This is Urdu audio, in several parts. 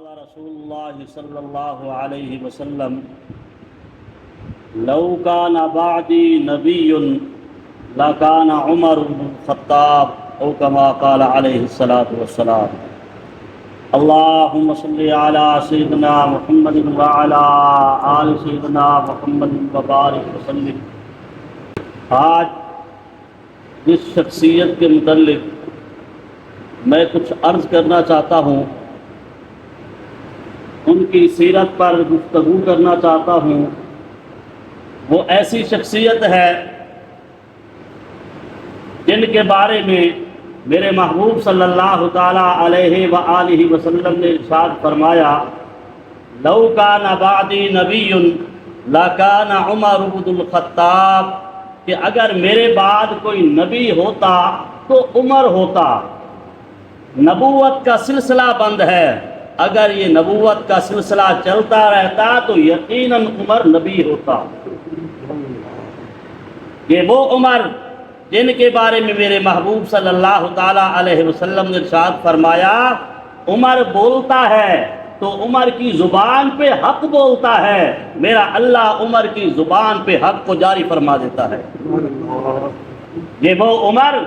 رسول اللہ صلی اللہ علیہ وسلم لو کان بعدی نبی لکان عمر بن الخطاب او کما قال علیہ الصلاۃ والسلام اللہم صلی علی سیدنا محمد وعلی آل سیدنا محمد وبارک وسلم۔ آج جس شخصیت کے متعلق میں کچھ عرض کرنا چاہتا ہوں، ان کی سیرت پر گفتگو کرنا چاہتا ہوں، وہ ایسی شخصیت ہے جن کے بارے میں میرے محبوب صلی اللہ تعالی علیہ وآلہ وسلم نے ارشاد فرمایا، لو کان بعدی نبی لکان عمر بن الخطاب، کہ اگر میرے بعد کوئی نبی ہوتا تو عمر ہوتا۔ نبوت کا سلسلہ بند ہے، اگر یہ نبوت کا سلسلہ چلتا رہتا تو یقیناً عمر نبی ہوتا۔ یہ وہ عمر جن کے بارے میں میرے محبوب صلی اللہ تعالی علیہ وسلم نے ارشاد فرمایا، عمر بولتا ہے تو عمر کی زبان پہ حق بولتا ہے، میرا اللہ عمر کی زبان پہ حق کو جاری فرما دیتا ہے۔ یہ وہ عمر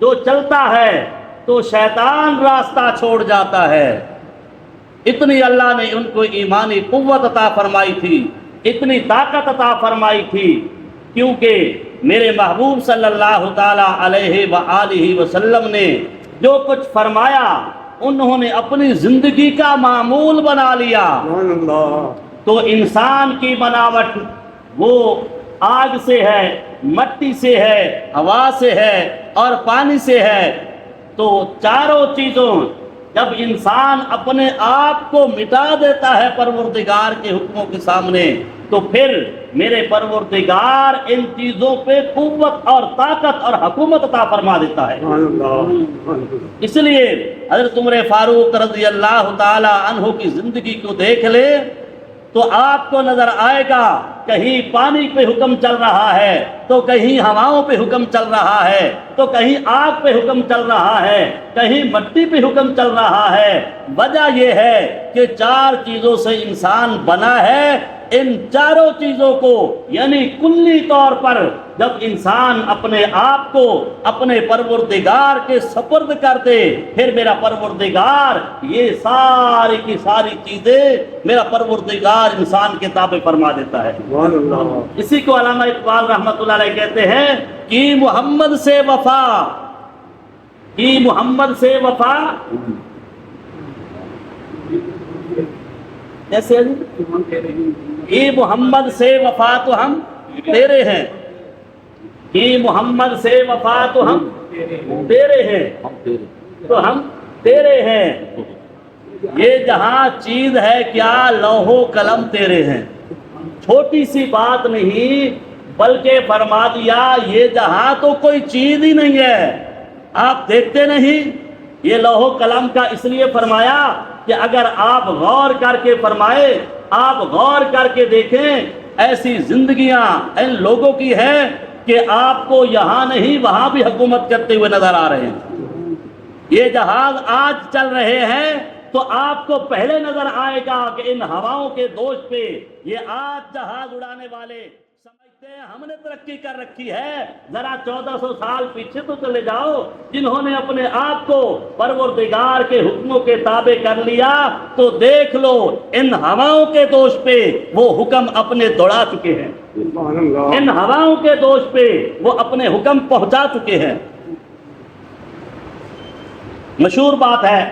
جو چلتا ہے تو شیطان راستہ چھوڑ جاتا ہے۔ اتنی اللہ نے ان کو ایمانی قوت عطا فرمائی تھی، اتنی طاقت عطا فرمائی تھی، کیونکہ میرے محبوب صلی اللہ تعالی علیہ وآلہ وسلم نے جو کچھ فرمایا انہوں نے اپنی زندگی کا معمول بنا لیا۔ تو انسان کی بناوٹ وہ آگ سے ہے، مٹی سے ہے، ہوا سے ہے اور پانی سے ہے۔ تو چاروں چیزوں جب انسان اپنے آپ کو مٹا دیتا ہے پروردگار کے حکموں کے سامنے، تو پھر میرے پروردگار ان چیزوں پہ قوت اور طاقت اور حکومت عطا فرما دیتا ہے۔ اس لیے حضرت عمر فاروق رضی اللہ تعالی عنہ کی زندگی کو دیکھ لے تو آپ کو نظر آئے گا، کہیں پانی پہ حکم چل رہا ہے تو کہیں ہواؤں پہ حکم چل رہا ہے، تو کہیں آگ پہ حکم چل رہا ہے، کہیں مٹی پہ حکم چل رہا ہے۔ وجہ یہ ہے کہ چار چیزوں سے انسان بنا ہے۔ ان چاروں چیزوں کو یعنی کلی طور پر جب انسان اپنے آپ کو اپنے پروردگار کے سپرد کر دے، پھر میرا پروردگار یہ ساری کی ساری چیزیں میرا پروردگار انسان کے تابع فرما دیتا ہے۔ اسی کو علامہ اقبال رحمۃ اللہ علیہ کہتے ہیں کہ محمد سے وفا، کی محمد سے وفا ایسے کہ محمد سے وفا تو ہم تیرے ہیں، کہ محمد سے وفا تو ہم تیرے ہیں، تو ہم تیرے ہیں۔ یہ جہاں چیز ہے کیا لوح و قلم تیرے ہیں۔ چھوٹی سی بات نہیں بلکہ فرما دیا یہ جہاں تو کوئی چیز ہی نہیں ہے، آپ دیکھتے نہیں۔ یہ لوح و قلم کا اس لیے فرمایا کہ اگر آپ غور کر کے فرمائے، آپ غور کر کے دیکھیں، ایسی زندگیاں ان لوگوں کی ہیں کہ آپ کو یہاں نہیں وہاں بھی حکومت کرتے ہوئے نظر آ رہے ہیں۔ یہ جہاز آج چل رہے ہیں تو آپ کو پہلے نظر آئے گا کہ ان ہواؤں کے دوش پہ یہ آج جہاز اڑانے والے سمجھتے ہیں ہم نے ترقی کر رکھی ہے۔ ذرا 1400 سال پیچھے تو چلے جاؤ، جنہوں نے اپنے آپ کو پروردگار کے حکموں کے تابع کر لیا تو دیکھ لو ان ہواؤں کے دوش پہ وہ حکم اپنے دوڑا چکے ہیں، ان ہواؤں کے دوش پہ وہ اپنے حکم پہنچا چکے ہیں۔ مشہور بات ہے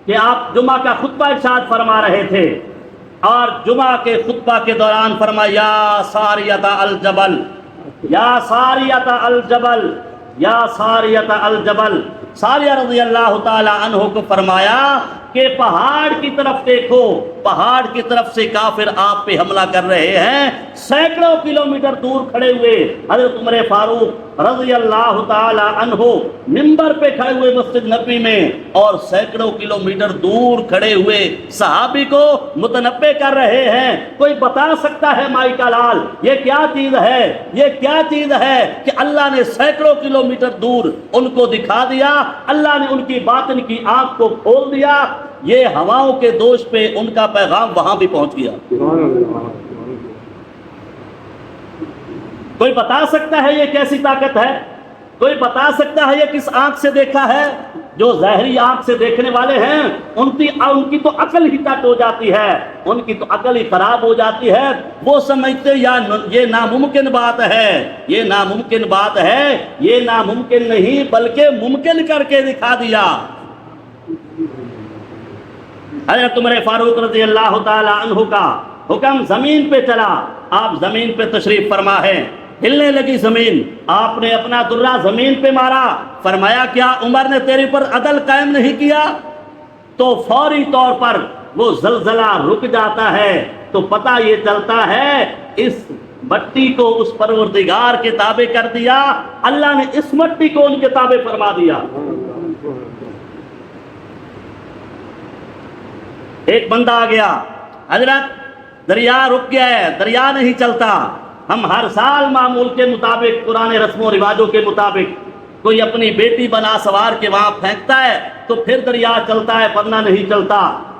کہ آپ جمعہ کا خطبہ ارشاد فرما رہے تھے اور جمعہ کے خطبہ کے دوران فرمایا یا ساریۃ الجبل، یا ساریۃ الجبل، یا ساریۃ الجبل۔ ساریہ رضی اللہ تعالی عنہ کو فرمایا کہ پہاڑ کی طرف دیکھو، پہاڑ کی طرف سے کافر آپ پہ حملہ کر رہے ہیں۔ سینکڑوں کلومیٹر دور کھڑے ہوئے حضرت عمر فاروق رضی اللہ تعالی عنہ منبر پہ کھڑے ہوئے مسجد نبوی میں اور سینکڑوں کلومیٹر دور کھڑے ہوئے صحابی کو متنبع کر رہے ہیں. کوئی بتا سکتا ہے مائی کا لال یہ کیا چیز ہے؟ یہ کیا چیز ہے کہ اللہ نے سینکڑوں کلومیٹر دور ان کو دکھا دیا, اللہ نے ان کی باطن کی آنکھ کو کھول دیا, یہ ہواؤں کے دوش پہ ان کا پیغام وہاں بھی پہنچ گیا. کوئی بتا سکتا ہے یہ کیسی طاقت ہے؟ کوئی بتا سکتا ہے یہ کس آنکھ سے دیکھا ہے؟ جو ظاہری آنکھ سے دیکھنے والے ہیں ان کی تو عقل ہی کٹ ہو جاتی ہے, ان کی تو عقل ہی خراب ہو جاتی ہے. وہ سمجھتے یہ ناممکن بات ہے, یہ ناممکن بات ہے. یہ ناممکن نہیں بلکہ ممکن کر کے دکھا دیا. حضرت عمر فاروق رضی اللہ تعالی عنہ کا حکم زمین پہ چلا, آپ زمین پہ تشریف فرما ہے, ہلنے لگی زمین, آپ نے اپنا درہ زمین پہ مارا, فرمایا کیا عمر نے تیرے پر عدل قائم نہیں کیا؟ تو فوری طور پر وہ زلزلہ رک جاتا ہے. تو پتہ یہ چلتا ہے اس مٹی کو اس پروردگار کے تابع کر دیا, اللہ نے اس مٹی کو ان کے تابع فرما دیا. ایک بندہ آ گیا, حضرت دریا رک گیا ہے, دریا نہیں چلتا. ہم ہر سال معمول کے مطابق پرانے رسم و رواجوں کے مطابق کوئی اپنی بیٹی بنا سوار کے وہاں پھینکتا ہے تو پھر دریا چلتا ہے ورنہ نہیں چلتا.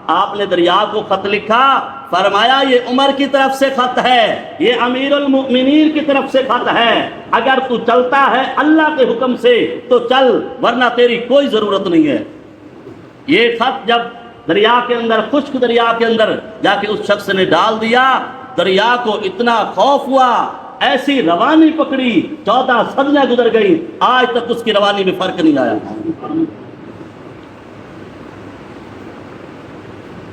آپ نے دریا کو خط لکھا, فرمایا یہ عمر کی طرف سے خط ہے, یہ امیر المؤمنین کی طرف سے خط ہے, اگر تو چلتا ہے اللہ کے حکم سے تو چل ورنہ تیری کوئی ضرورت نہیں ہے. یہ خط جب دریا کے اندر, خشک دریا کے اندر جا کے اس شخص نے ڈال دیا, دریا کو اتنا خوف ہوا, ایسی روانی پکڑی, 14 صدیاں گزر گئی, آج تک اس کی روانی میں فرق نہیں آیا.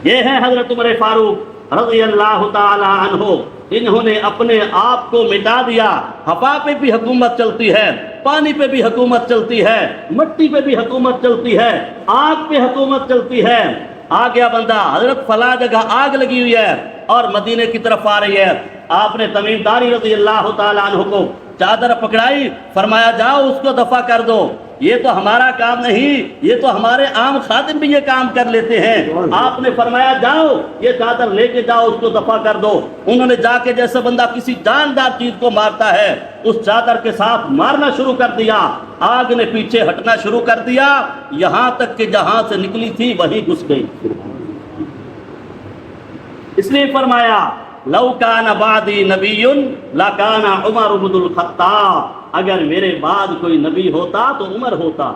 یہ ہیں حضرت عمر فاروق رضی اللہ تعالی عنہ, انہوں نے اپنے آپ کو مٹا دیا. ہوا پہ بھی حکومت چلتی ہے, پانی پہ بھی حکومت چلتی ہے, مٹی پہ بھی حکومت چلتی ہے, آگ پہ حکومت چلتی ہے. آ گیا بندہ, حضرت فلاں جگہ آگ لگی ہوئی ہے اور مدینے کی طرف آ رہی ہے. آپ نے تمیم داری رضی اللہ تعالیٰ عنہ کو چادر پکڑائی, فرمایا جاؤ اس کو دفع کر دو, یہ تو ہمارا کام نہیں, یہ تو ہمارے عام خادم بھی یہ کام کر لیتے ہیں. آپ نے فرمایا جاؤ یہ چادر لے کے جاؤ, اس کو دفع کر دو. انہوں نے جا کے جیسے بندہ کسی جاندار چیز کو مارتا ہے اس چادر کے ساتھ مارنا شروع کر دیا. آگ نے پیچھے ہٹنا شروع کر دیا, یہاں تک کہ جہاں سے نکلی تھی وہیں گھس گئی. اس لیے فرمایا لو کان بعدی نبی لکان عمر بن الخطاب, اگر میرے بعد کوئی نبی ہوتا تو عمر ہوتا.